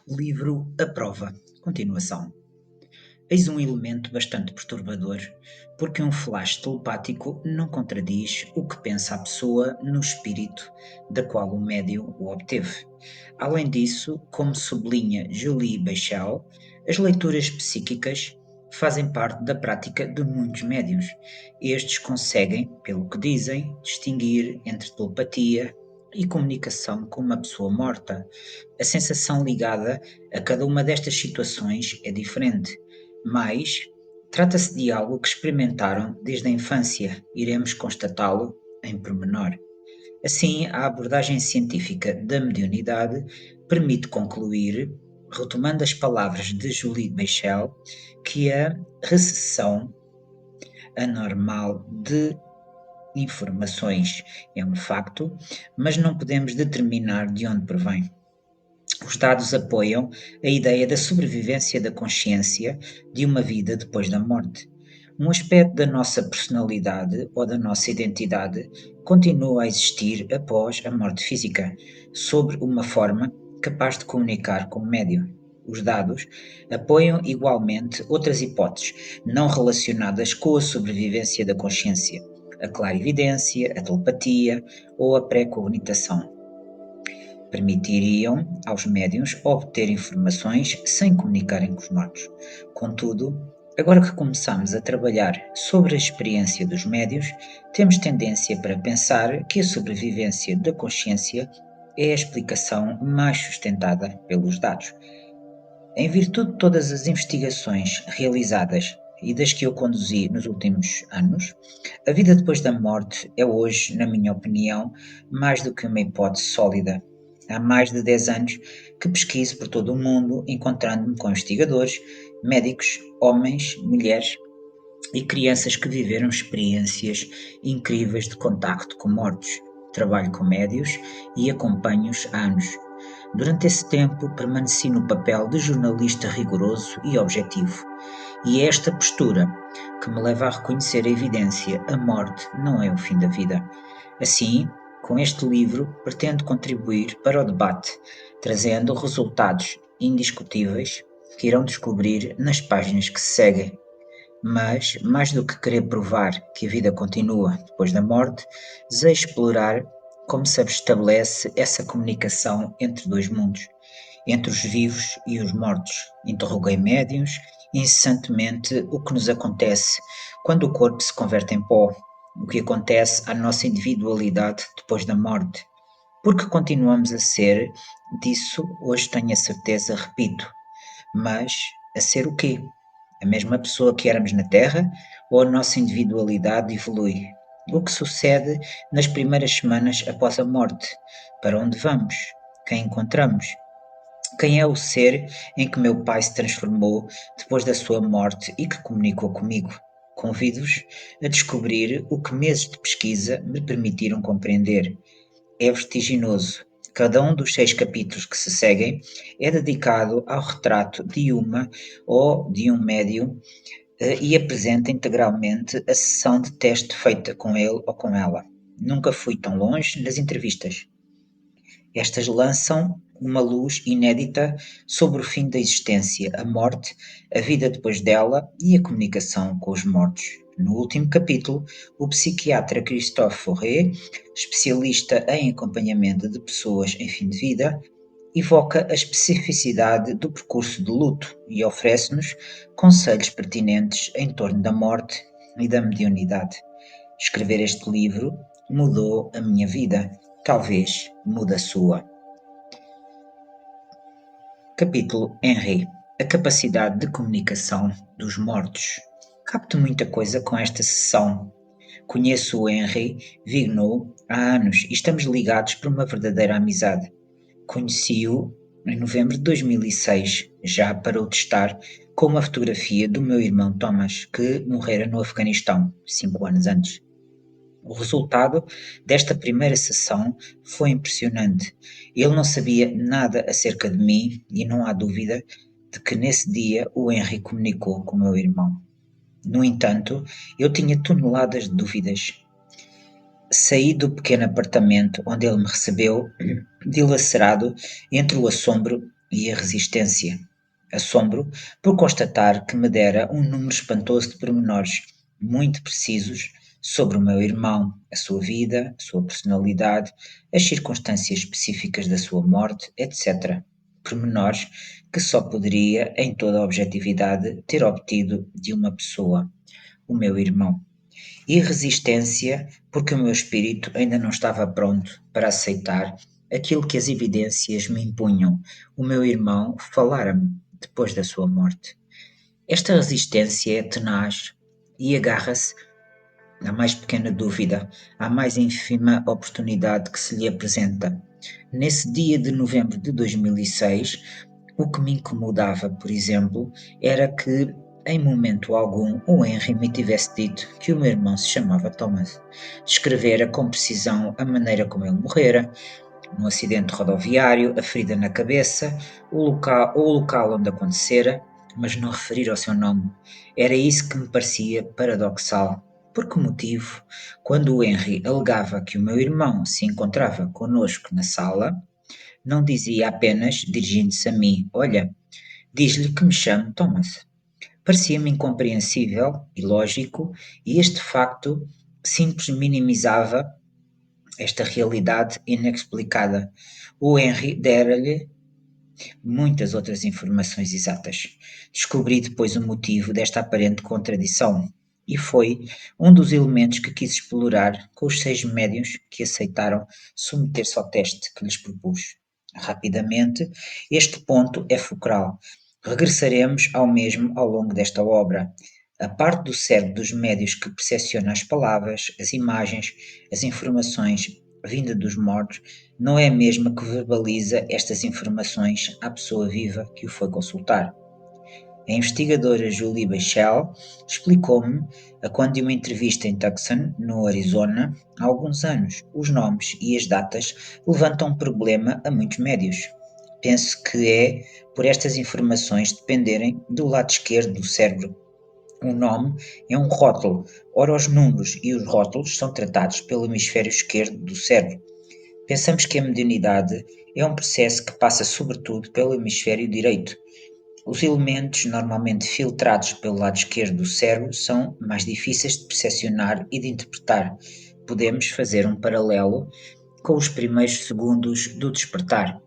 Livro A Prova. Continuação. Eis um elemento bastante perturbador, porque um flash telepático não contradiz o que pensa a pessoa no espírito da qual o médium o obteve. Além disso, como sublinha Julie Bechel, as leituras psíquicas fazem parte da prática de muitos médiuns. Estes conseguem, pelo que dizem, distinguir entre telepatia e comunicação com uma pessoa morta. A sensação ligada a cada uma destas situações é diferente, mas trata-se de algo que experimentaram desde a infância. Iremos constatá-lo em pormenor. Assim, a abordagem científica da mediunidade permite concluir, retomando as palavras de Julie Bechel, que a recessão anormal de informações é um facto, mas não podemos determinar de onde provém. Os dados apoiam a ideia da sobrevivência da consciência de uma vida depois da morte. Um aspecto da nossa personalidade ou da nossa identidade continua a existir após a morte física, sob uma forma capaz de comunicar com o médium. Os dados apoiam igualmente outras hipóteses não relacionadas com a sobrevivência da consciência, a clarividência, a telepatia ou a pré-cognição. Permitiriam aos médiuns obter informações sem comunicarem com os mortos. Contudo, agora que começamos a trabalhar sobre a experiência dos médiuns, temos tendência para pensar que a sobrevivência da consciência é a explicação mais sustentada pelos dados. Em virtude de todas as investigações realizadas e das que eu conduzi nos últimos anos, a vida depois da morte é hoje, na minha opinião, mais do que uma hipótese sólida. Há mais de 10 anos que pesquiso por todo o mundo, encontrando-me com investigadores, médicos, homens, mulheres e crianças que viveram experiências incríveis de contacto com mortos. Trabalho com médios e acompanho-os há anos. Durante esse tempo, permaneci no papel de jornalista rigoroso e objetivo. E é esta postura que me leva a reconhecer a evidência: a morte não é o fim da vida. Assim, com este livro, pretendo contribuir para o debate, trazendo resultados indiscutíveis que irão descobrir nas páginas que se seguem. Mas, mais do que querer provar que a vida continua depois da morte, desejo explorar como se estabelece essa comunicação entre dois mundos, entre os vivos e os mortos. Interroguei médiuns incessantemente o que nos acontece quando o corpo se converte em pó, o que acontece à nossa individualidade depois da morte. Porque continuamos a ser, disso hoje tenho a certeza, repito, mas a ser o quê? A mesma pessoa que éramos na Terra ou a nossa individualidade evolui? O que sucede nas primeiras semanas após a morte? Para onde vamos? Quem encontramos? Quem é o ser em que meu pai se transformou depois da sua morte e que comunicou comigo? Convido-vos a descobrir o que meses de pesquisa me permitiram compreender. É vertiginoso. Cada um dos 6 capítulos que se seguem é dedicado ao retrato de uma ou de um médium e apresenta integralmente a sessão de teste feita com ele ou com ela. Nunca fui tão longe nas entrevistas. Estas lançam uma luz inédita sobre o fim da existência, a morte, a vida depois dela e a comunicação com os mortos. No último capítulo, o psiquiatra Christophe Fauré, especialista em acompanhamento de pessoas em fim de vida, evoca a especificidade do percurso de luto e oferece-nos conselhos pertinentes em torno da morte e da mediunidade. Escrever este livro mudou a minha vida, talvez mude a sua. Capítulo Henry. A capacidade de comunicação dos mortos. Capto muita coisa com esta sessão. Conheço o Henry Vigneault há anos e estamos ligados por uma verdadeira amizade. Conheci-o em novembro de 2006, já para o testar com uma fotografia do meu irmão Thomas, que morrera no Afeganistão, 5 anos antes. O resultado desta primeira sessão foi impressionante. Ele não sabia nada acerca de mim e não há dúvida de que nesse dia o Henry comunicou com o meu irmão. No entanto, eu tinha toneladas de dúvidas. Saí do pequeno apartamento onde ele me recebeu, dilacerado entre o assombro e a resistência. Assombro por constatar que me dera um número espantoso de pormenores muito precisos sobre o meu irmão, a sua vida, a sua personalidade, as circunstâncias específicas da sua morte, etc. Pormenores que só poderia, em toda a objetividade, ter obtido de uma pessoa, o meu irmão. E resistência, porque o meu espírito ainda não estava pronto para aceitar aquilo que as evidências me impunham. O meu irmão falara-me depois da sua morte. Esta resistência é tenaz e agarra-se à mais pequena dúvida, à mais ínfima oportunidade que se lhe apresenta. Nesse dia de novembro de 2006, o que me incomodava, por exemplo, era que, em momento algum, o Henry me tivesse dito que o meu irmão se chamava Thomas. Descrevera com precisão a maneira como ele morrera, no acidente rodoviário, a ferida na cabeça, o local onde acontecera, mas não referir ao seu nome. Era isso que me parecia paradoxal. Por que motivo, quando o Henry alegava que o meu irmão se encontrava conosco na sala, não dizia apenas, dirigindo-se a mim: Olha, diz-lhe que me chamo Thomas. Parecia-me incompreensível, ilógico, e este facto simples minimizava esta realidade inexplicada. O Henry dera-lhe muitas outras informações exatas. Descobri depois o motivo desta aparente contradição, e foi um dos elementos que quis explorar com os 6 médiuns que aceitaram submeter-se ao teste que lhes propus. Rapidamente, este ponto é fulcral. Regressaremos ao mesmo ao longo desta obra. A parte do cérebro dos médios que percepciona as palavras, as imagens, as informações vinda dos mortos não é a mesma que verbaliza estas informações à pessoa viva que o foi consultar. A investigadora Julie Bechel explicou-me, a quando de uma entrevista em Tucson, no Arizona, há alguns anos, os nomes e as datas levantam um problema a muitos médios. Penso que é por estas informações dependerem do lado esquerdo do cérebro. O nome é um rótulo, ora os números e os rótulos são tratados pelo hemisfério esquerdo do cérebro. Pensamos que a mediunidade é um processo que passa sobretudo pelo hemisfério direito. Os elementos normalmente filtrados pelo lado esquerdo do cérebro são mais difíceis de percepcionar e de interpretar. Podemos fazer um paralelo com os primeiros segundos do despertar.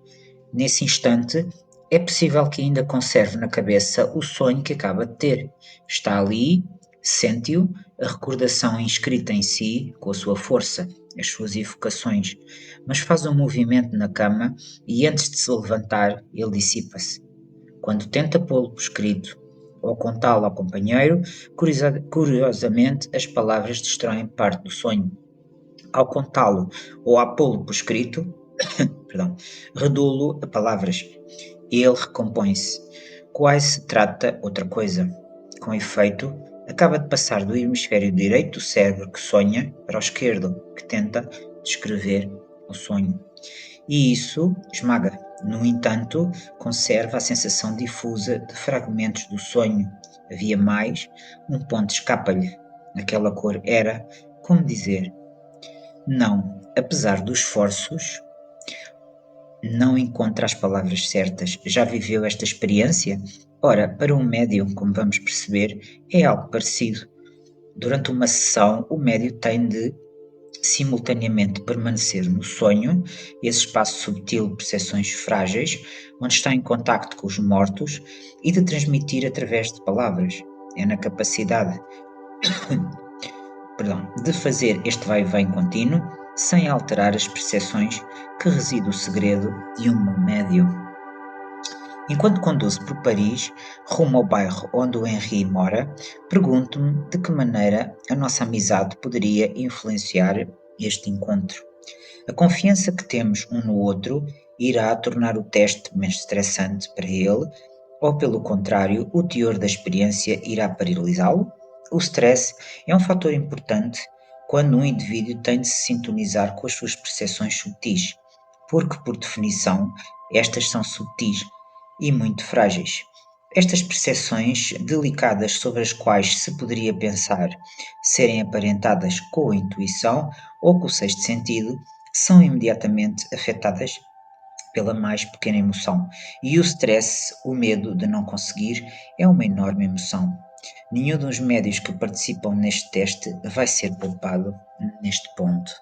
Nesse instante, é possível que ainda conserve na cabeça o sonho que acaba de ter. Está ali, sente-o, a recordação inscrita em si, com a sua força, as suas evocações, mas faz um movimento na cama e antes de se levantar, ele dissipa-se. Quando tenta pô-lo por escrito ou contá-lo ao companheiro, curiosamente as palavras destroem parte do sonho. Ao contá-lo ou a pô-lo por escrito, perdão, redulo a palavras. Ele recompõe-se. Quase se trata outra coisa. Com efeito, acaba de passar do hemisfério direito do cérebro que sonha para o esquerdo, que tenta descrever o sonho. E isso esmaga. No entanto, conserva a sensação difusa de fragmentos do sonho. Havia mais, um ponto escapa-lhe. Aquela cor era, como dizer, não, apesar dos esforços, não encontra as palavras certas. Já viveu esta experiência? Ora, para um médium, como vamos perceber, é algo parecido. Durante uma sessão, o médium tem de simultaneamente permanecer no sonho, esse espaço subtil de percepções frágeis, onde está em contacto com os mortos, e de transmitir através de palavras. É na capacidade, de fazer este vai e vem contínuo, sem alterar as percepções, que reside o segredo de um bom médium. Enquanto conduzo por Paris, rumo ao bairro onde o Henri mora, pergunto-me de que maneira a nossa amizade poderia influenciar este encontro. A confiança que temos um no outro irá tornar o teste menos estressante para ele, ou pelo contrário, o teor da experiência irá paralisá-lo? O stress é um fator importante quando um indivíduo tem de se sintonizar com as suas percepções subtis, porque, por definição, estas são subtis e muito frágeis. Estas percepções delicadas sobre as quais se poderia pensar serem aparentadas com a intuição ou com o sexto sentido são imediatamente afetadas pela mais pequena emoção. E o stress, o medo de não conseguir, é uma enorme emoção. Nenhum dos médios que participam neste teste vai ser poupado neste ponto.